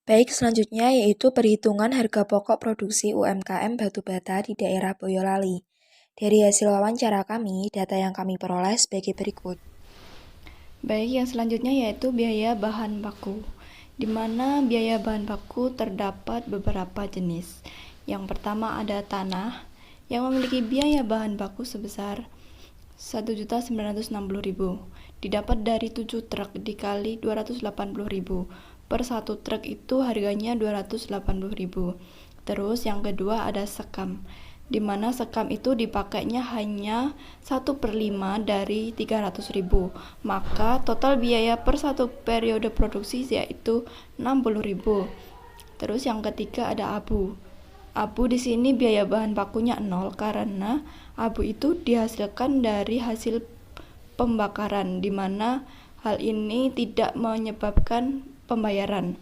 Baik, selanjutnya yaitu perhitungan harga pokok produksi UMKM batu bata di daerah Boyolali. Dari hasil wawancara kami, data yang kami peroleh sebagai berikut. Baik, yang selanjutnya yaitu biaya bahan baku, di mana biaya bahan baku terdapat beberapa jenis. Yang pertama ada tanah, yang memiliki biaya bahan baku sebesar 1.960.000, didapat dari 7 truk dikali 280.000. Per satu truk itu harganya 280.000. Terus yang kedua ada sekam, di mana sekam itu dipakainya hanya 1/5 dari 300.000. Maka total biaya per satu periode produksi yaitu 60.000. Terus yang ketiga ada abu. Abu di sini biaya bahan bakunya 0 karena abu itu dihasilkan dari hasil pembakaran, di mana hal ini tidak menyebabkan pembayaran.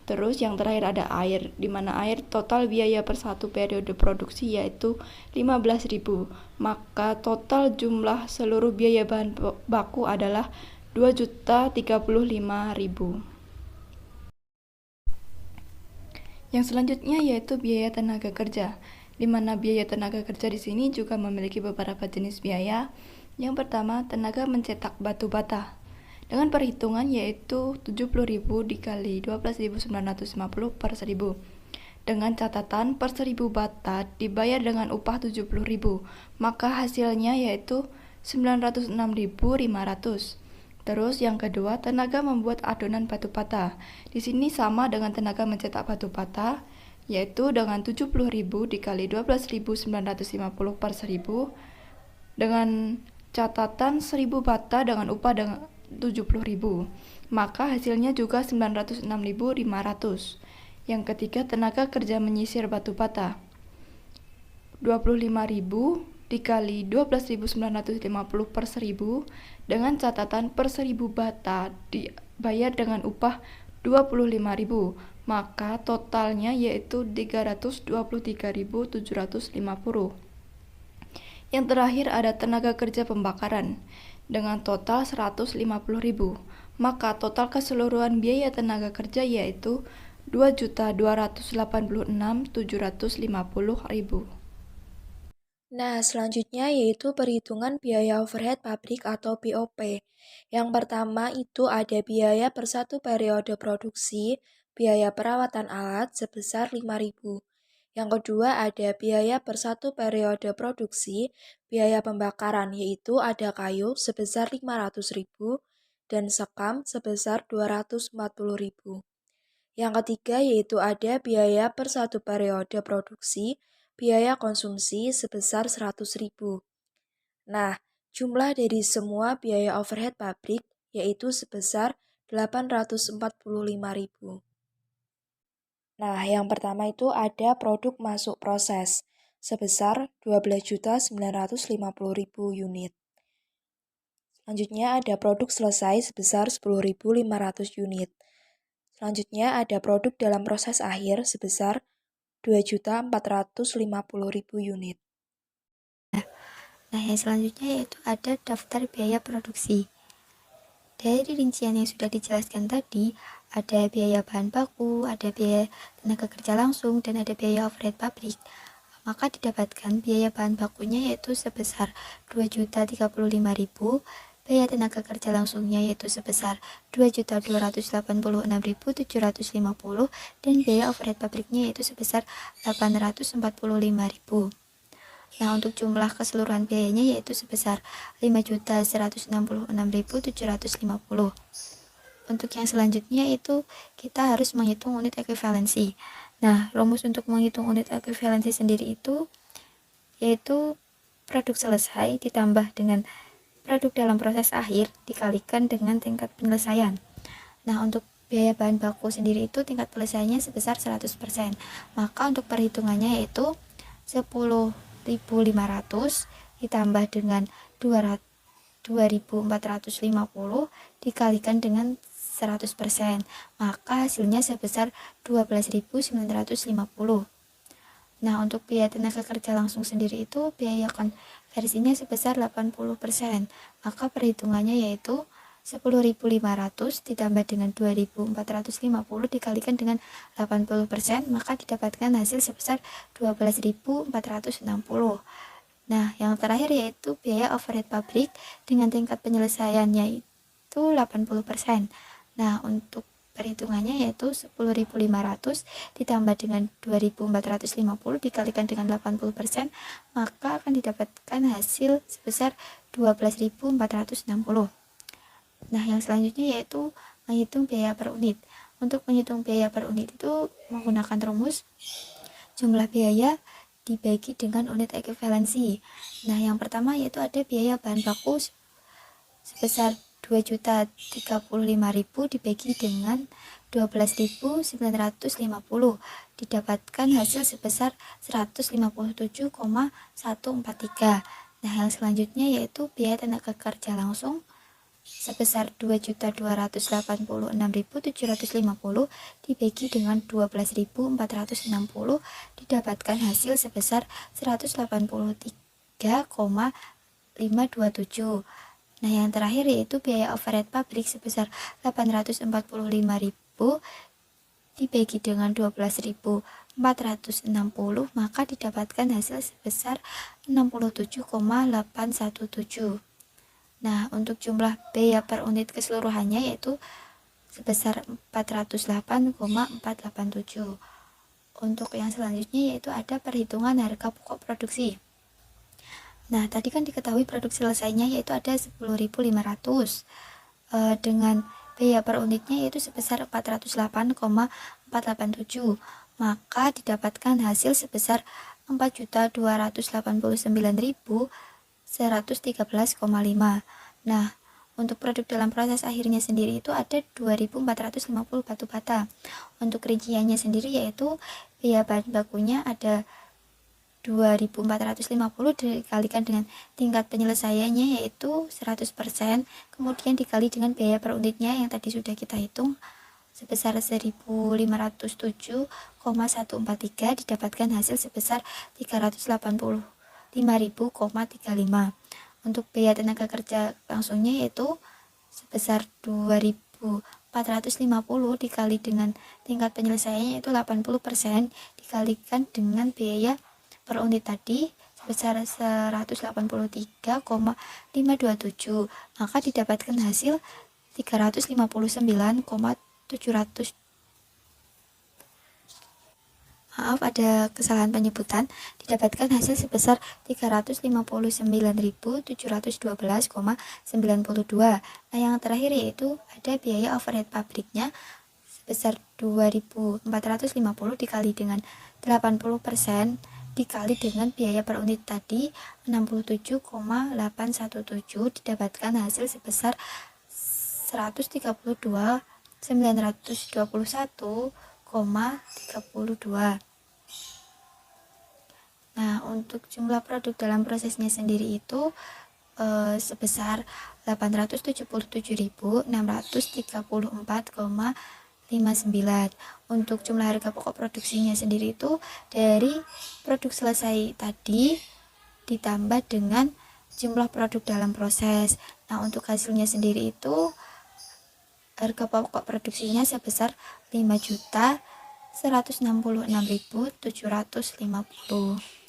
Terus yang terakhir ada air, di mana air total biaya per satu periode produksi yaitu 15.000. Maka total jumlah seluruh biaya bahan baku adalah 2.035.000. Yang selanjutnya yaitu biaya tenaga kerja, di mana biaya tenaga kerja di sini juga memiliki beberapa jenis biaya. Yang pertama, tenaga mencetak batu bata, dengan perhitungan yaitu 70.000 dikali 12.950 per 1000. Dengan catatan per 1000 bata dibayar dengan upah 70.000, maka hasilnya yaitu 906.500. Terus yang kedua, tenaga membuat adonan batu bata. Di sini sama dengan tenaga mencetak batu bata, yaitu dengan 70.000 dikali 12.950 per 1000, dengan catatan 1000 bata dengan upah dengan 70.000. Maka hasilnya juga 906.500. Yang ketiga, tenaga kerja menyisir batu bata. 25.000 dikali 12.950 per 1000, dengan catatan per 1000 bata dibayar dengan upah 25.000. Maka totalnya yaitu 323.750. Yang terakhir ada tenaga kerja pembakaran dengan total 150.000. Maka total keseluruhan biaya tenaga kerja yaitu 2.286.750.000. Nah, selanjutnya yaitu perhitungan biaya overhead pabrik atau BOP. Yang pertama itu ada biaya per satu periode produksi, biaya perawatan alat sebesar 5.000. Yang kedua ada biaya per satu periode produksi, biaya pembakaran yaitu ada kayu sebesar 500.000 dan sekam sebesar 240.000. Yang ketiga yaitu ada biaya per satu periode produksi, biaya konsumsi sebesar 100.000. Nah, jumlah dari semua biaya overhead pabrik yaitu sebesar 845.000. Nah, yang pertama itu ada produk masuk proses sebesar 12.950.000 unit. Selanjutnya ada produk selesai sebesar 10.500 unit. Selanjutnya ada produk dalam proses akhir sebesar 2.450.000 unit. Nah, yang selanjutnya yaitu ada daftar biaya produksi. Dari rincian yang sudah dijelaskan tadi, ada biaya bahan baku, ada biaya tenaga kerja langsung, dan ada biaya overhead pabrik. Maka didapatkan biaya bahan bakunya yaitu sebesar 2.035.000, biaya tenaga kerja langsungnya yaitu sebesar 2.286.750, dan biaya overhead pabriknya yaitu sebesar 845.000. Nah, untuk jumlah keseluruhan biayanya yaitu sebesar 5.166.750. Untuk yang selanjutnya itu kita harus menghitung unit ekuivalensi. Nah, rumus untuk menghitung unit ekuivalensi sendiri itu yaitu produk selesai ditambah dengan produk dalam proses akhir dikalikan dengan tingkat penyelesaian. Nah, untuk biaya bahan baku sendiri itu tingkat penyelesaiannya sebesar 100%. Maka untuk perhitungannya yaitu 10.500 ditambah dengan 2.450 dikalikan dengan 100%, maka hasilnya sebesar 12.950. Nah, untuk biaya tenaga kerja langsung sendiri itu biaya konversinya sebesar 80%, maka perhitungannya yaitu 10.500 ditambah dengan 2.450 dikalikan dengan 80%, maka didapatkan hasil sebesar 12.460. Nah, yang terakhir yaitu biaya overhead pabrik dengan tingkat penyelesaiannya itu 80%. Nah, untuk perhitungannya yaitu 10.500 ditambah dengan 2.450 dikalikan dengan 80%, maka akan didapatkan hasil sebesar 12.460. Nah, yang selanjutnya yaitu menghitung biaya per unit. Untuk menghitung biaya per unit itu menggunakan rumus jumlah biaya dibagi dengan unit ekuivalensi. Nah, yang pertama yaitu ada biaya bahan baku sebesar 2.035.000 dibagi dengan 12.950, didapatkan hasil sebesar 157,143. Nah, yang selanjutnya yaitu biaya tenaga kerja langsung sebesar 2.286.750 dibagi dengan 12.460, didapatkan hasil sebesar 183,527. Nah, yang terakhir yaitu biaya overhead pabrik sebesar 845.000 dibagi dengan 12.460, maka didapatkan hasil sebesar 67,817. Nah, untuk jumlah biaya per unit keseluruhannya yaitu sebesar 408,487. Untuk yang selanjutnya yaitu ada perhitungan harga pokok produksi. Nah, tadi kan diketahui produksi selesainya yaitu ada 10.500 dengan biaya per unitnya yaitu sebesar 408,487. Maka didapatkan hasil sebesar 4.289.113,5. Nah, untuk produk dalam proses akhirnya sendiri itu ada 2.450 batu bata. Untuk rinciannya sendiri yaitu biaya bahan bakunya ada 2.450 dikalikan dengan tingkat penyelesaiannya yaitu 100%, kemudian dikali dengan biaya per unitnya yang tadi sudah kita hitung sebesar 1.507,143, didapatkan hasil sebesar 385.000,35. Untuk biaya tenaga kerja langsungnya yaitu sebesar 2.450 dikali dengan tingkat penyelesaiannya yaitu 80%, dikalikan dengan biaya per unit tadi sebesar 183,527, maka didapatkan hasil 359,700. Maaf, ada kesalahan penyebutan. Didapatkan hasil sebesar 359.712,92. Nah, yang terakhir yaitu ada biaya overhead pabriknya sebesar 2.450 dikali dengan 80% dikali dengan biaya per unit tadi 67,817, didapatkan hasil sebesar 132.921,32. Nah, untuk jumlah produk dalam prosesnya sendiri itu sebesar 877.634,59. Untuk jumlah harga pokok produksinya sendiri itu dari produk selesai tadi ditambah dengan jumlah produk dalam proses. Nah, untuk hasilnya sendiri itu harga pokok produksinya sebesar 5.166.750.